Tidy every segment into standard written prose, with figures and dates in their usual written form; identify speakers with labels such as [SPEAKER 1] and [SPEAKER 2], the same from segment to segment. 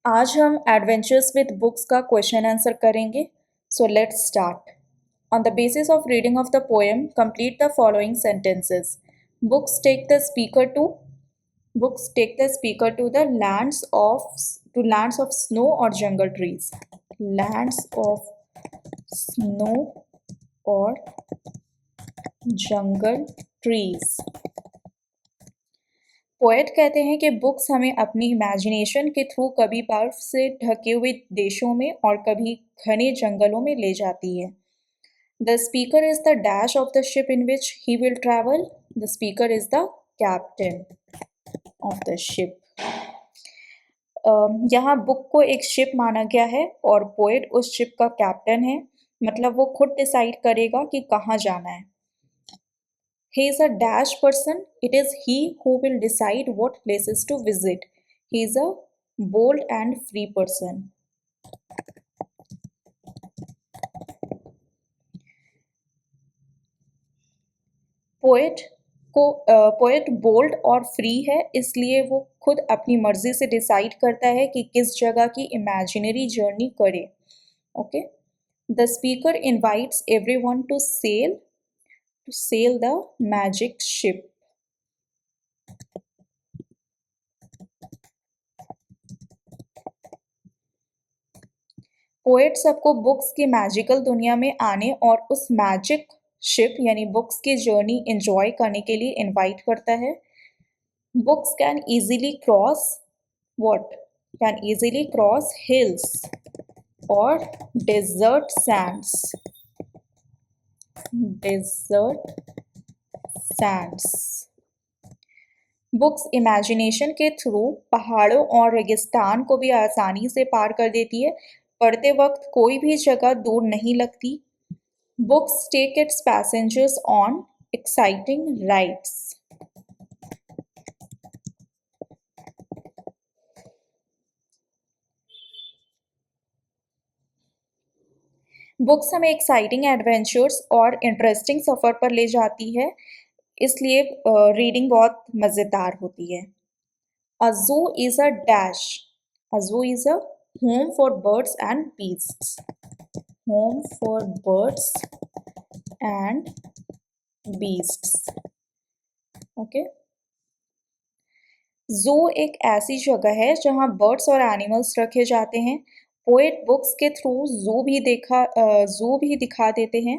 [SPEAKER 1] आज हम adventures with books का क्वेश्चन आंसर करेंगे. So let's start. On the basis of reading of the poem, complete the following sentences. Books take the speaker to Books take the speaker to the lands of snow or jungle trees. Lands of snow or jungle trees. Poet कहते हैं कि books हमें अपनी imagination के through कभी बर्फ से ढके हुए देशों में और कभी घने जंगलों में ले जाती है. The speaker is the dash of the ship in which he will travel. The speaker is the captain of the ship. यहाँ बुक को एक शिप माना गया है और पोएट उस शिप का कैप्टन है, मतलब वो खुद डिसाइड करेगा कि कहाँ जाना है. He is a dash person. It is he who will decide what places to visit. He is a bold and free person. Poet bold और फ्री है, इसलिए वो खुद अपनी मर्जी से डिसाइड करता है कि किस जगह की इमेजिनरी जर्नी करे. Okay. The speaker invites everyone to sail the magic ship. Poet सबको बुक्स की मैजिकल दुनिया में आने और उस मैजिक शिप यानी बुक्स की जर्नी एंजॉय करने के लिए इनवाइट करता है. Books can easily cross hills और डेजर्ट सैंड्स. बुक्स इमेजिनेशन के थ्रू पहाड़ों और रेगिस्तान को भी आसानी से पार कर देती है. पढ़ते वक्त कोई भी जगह दूर नहीं लगती. Books take its passengers on exciting rides. Books हमें एक्साइटिंग एडवेंचर्स और इंटरेस्टिंग सफ़र पर ले जाती है, इसलिए रीडिंग बहुत मज़ेदार होती है. A zoo is a dash. A zoo is a home for birds and beasts. Home for birds and beasts. Okay. जू एक ऐसी जगह है जहाँ बर्ड्स और एनिमल्स रखे जाते हैं. पोएट बुक्स के थ्रू जू भी दिखा देते हैं.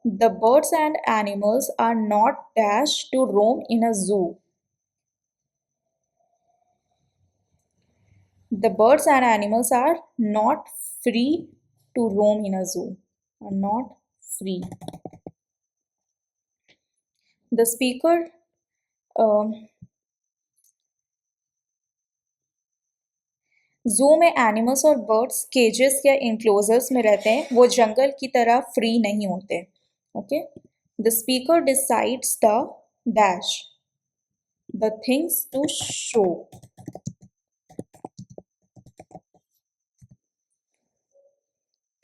[SPEAKER 1] The birds and animals are not dash to roam in a zoo. The birds and animals are not free to roam in a zoo. Are not free. The speaker जू में animals और birds केजेस या enclosures में रहते हैं, वो जंगल की तरह फ्री नहीं होते. Okay. The speaker decides the dash the things to show.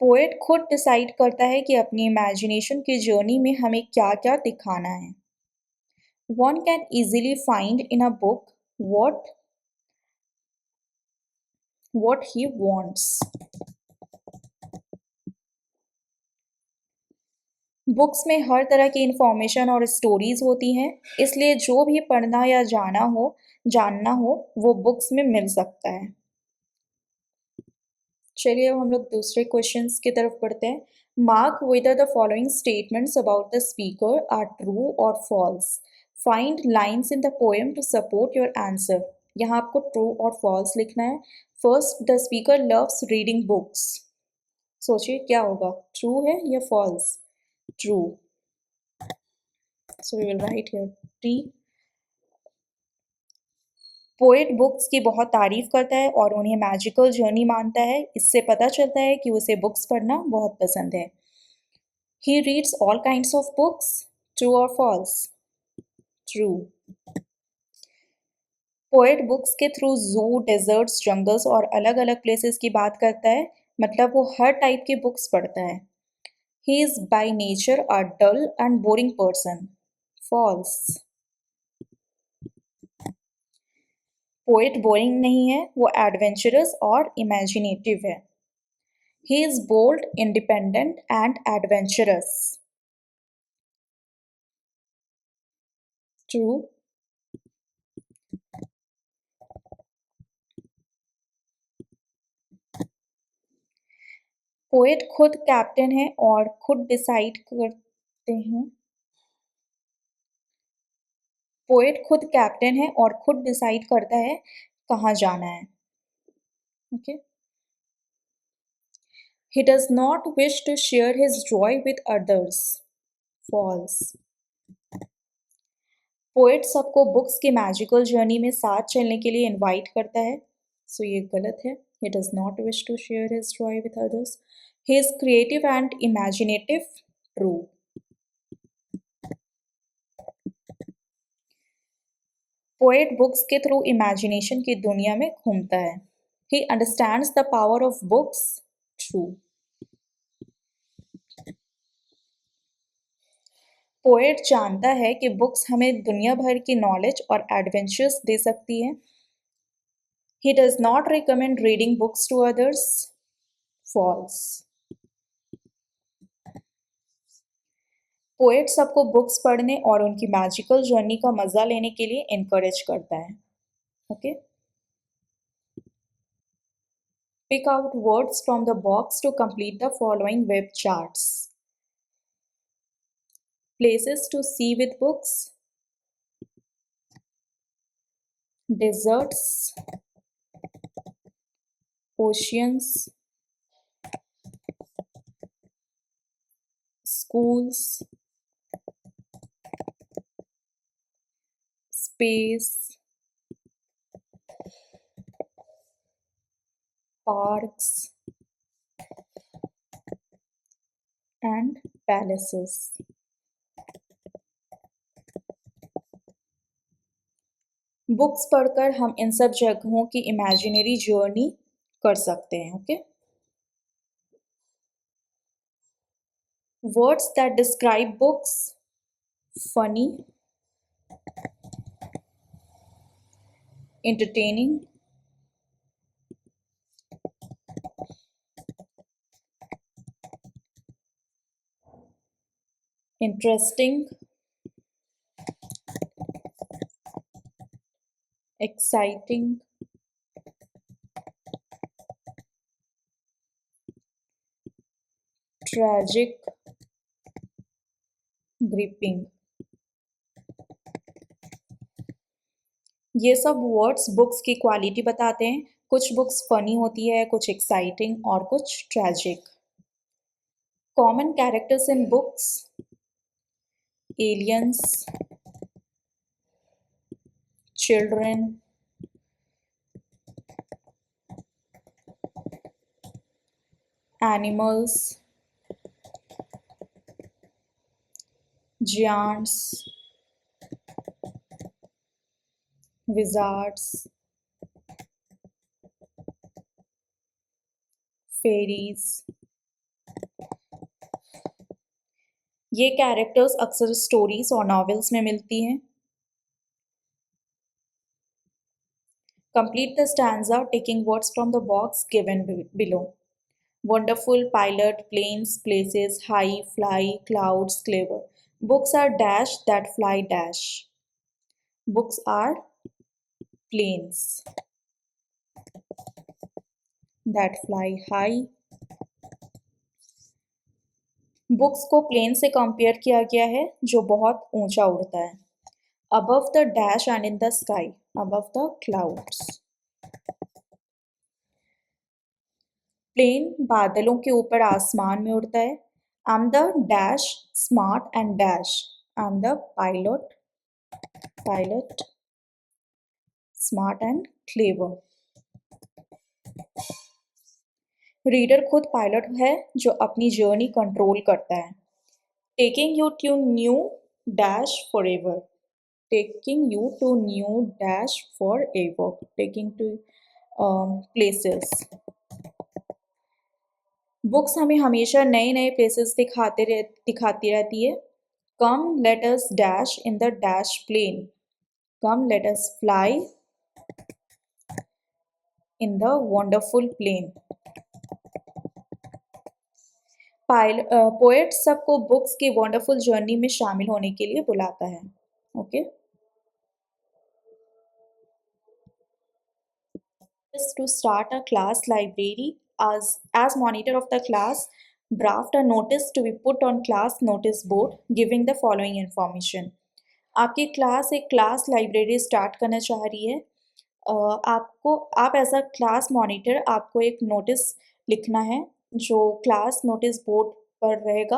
[SPEAKER 1] Poet खुद डिसाइड करता है कि अपनी इमेजिनेशन की जर्नी में हमें क्या क्या दिखाना है. One can easily find in a book what he wants. Books में हर तरह की इंफॉर्मेशन और स्टोरीज होती हैं, इसलिए जो भी पढ़ना या जानना हो वो बुक्स में मिल सकता है. चलिए अब हम लोग दूसरे क्वेश्चंस की तरफ बढ़ते हैं. Mark whether the following statements about the speaker are true और false. Find lines in the poem to support your answer. यहाँ आपको ट्रू और फॉल्स लिखना है. First, the speaker loves reading books. सोचिए क्या होगा, ट्रू है या false. True. So we will write here T. Poet books की बहुत तारीफ करता है और उन्हें मैजिकल जर्नी मानता है. इससे पता चलता है कि उसे बुक्स पढ़ना बहुत पसंद है. He reads all kinds of books. True और फॉल्स. ट्रू. पोएट बुक्स के थ्रू जू, डेजर्ट्स, जंगल्स और अलग अलग प्लेसेस की बात करता है, मतलब वो हर टाइप की बुक्स पढ़ता है. He is by nature a dull and boring person. False. Poet boring नहीं है, वो एडवेंचरस और इमेजिनेटिव है। He is bold, independent and adventurous. True. Poet खुद कैप्टन है और खुद डिसाइड करते हैं। पोएट खुद कैप्टन है और खुद डिसाइड करता है कहाँ जाना है। Okay. He does not wish to share his joy with others. False. Poet सबको बुक्स की मैजिकल जर्नी में साथ चलने के लिए इनवाइट करता है, सो ये गलत है। He does not wish to share his joy with others. He is creative and imaginative. True. Poet books के थ्रू इमेजिनेशन की दुनिया में घूमता है। He understands the power of books. True. Poet जानता है कि बुक्स हमें दुनिया भर की नॉलेज और एडवेंचर्स दे सकती हैं। He does not recommend reading books to others. False. Poet सबको बुक्स पढ़ने और उनकी मैजिकल जर्नी का मजा लेने के लिए इनकरेज करता है। Okay. Pick out words from the box to complete the following web charts. Places to see with books, deserts, oceans, schools, space, parks, and palaces. Books पढ़कर हम इन सब जगहों की इमेजिनरी जर्नी कर सकते हैं। Okay. Words that describe books, funny, entertaining, interesting, exciting, tragic, gripping। ये सब वर्ड्स बुक्स की क्वालिटी बताते हैं। कुछ बुक्स फनी होती है, कुछ एक्साइटिंग और कुछ tragic. Common characters in books, aliens, children, animals, giants, wizards, fairies। ये कैरेक्टर्स अक्सर स्टोरीज और नॉवेल्स में मिलती हैं। Complete the stanza taking words from the box given below. Wonderful, pilot, planes, places, high, fly, clouds, clever. Books are dash that fly dash. Books are planes that fly high. Books को plane से compare किया गया है जो बहुत ऊंचा उड़ता है। Above the dash and in the sky. Above the clouds. Plane बादलों के ऊपर आसमान में उड़ता है। I am the dash smart and dash. I am the pilot smart and clever. Reader खुद पायलट है जो अपनी जर्नी कंट्रोल करता है। Taking you to new dash forever. Taking you to new dash forever. Taking to places. Books हमें हमेशा नए नए प्लेसेस दिखाती रहती है। Come let us dash in the dash plane. Come let us fly in the wonderful plain. Poet सबको books की wonderful journey में शामिल होने के लिए बुलाता है. Okay. Is to start a class library as monitor of the class, draft a notice to be put on class notice board giving the following information. आपकी क्लास एक क्लास लाइब्रेरी स्टार्ट करना चाह रही है. आप एज अ क्लास मॉनिटर आपको एक notice लिखना है जो क्लास नोटिस बोर्ड पर रहेगा.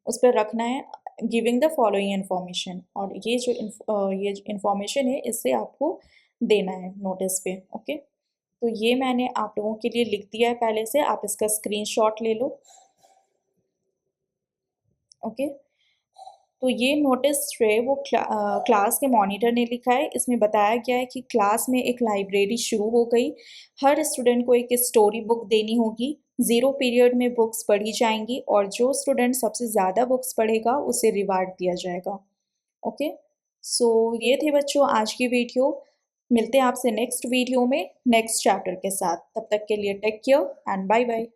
[SPEAKER 1] उस पर रखना है गिविंग द फॉलोइंग इन्फॉर्मेशन, और ये इन्फॉर्मेशन है इससे आपको देना है नोटिस पे. ओके. तो ये मैंने आप लोगों के लिए लिख दिया है पहले से, आप इसका स्क्रीनशॉट ले लो. ओके. तो ये नोटिस जो है वो क्लास के मॉनिटर ने लिखा है. इसमें बताया गया है कि क्लास में एक लाइब्रेरी शुरू हो गई. हर स्टूडेंट को एक स्टोरी बुक देनी होगी. 0 पीरियड में बुक्स पढ़ी जाएंगी और जो स्टूडेंट सबसे ज़्यादा बुक्स पढ़ेगा उसे रिवार्ड दिया जाएगा. ओके. सो ये थे बच्चों आज की वीडियो. मिलते हैं आपसे नेक्स्ट वीडियो में नेक्स्ट चैप्टर के साथ. तब तक के लिए take care and bye bye.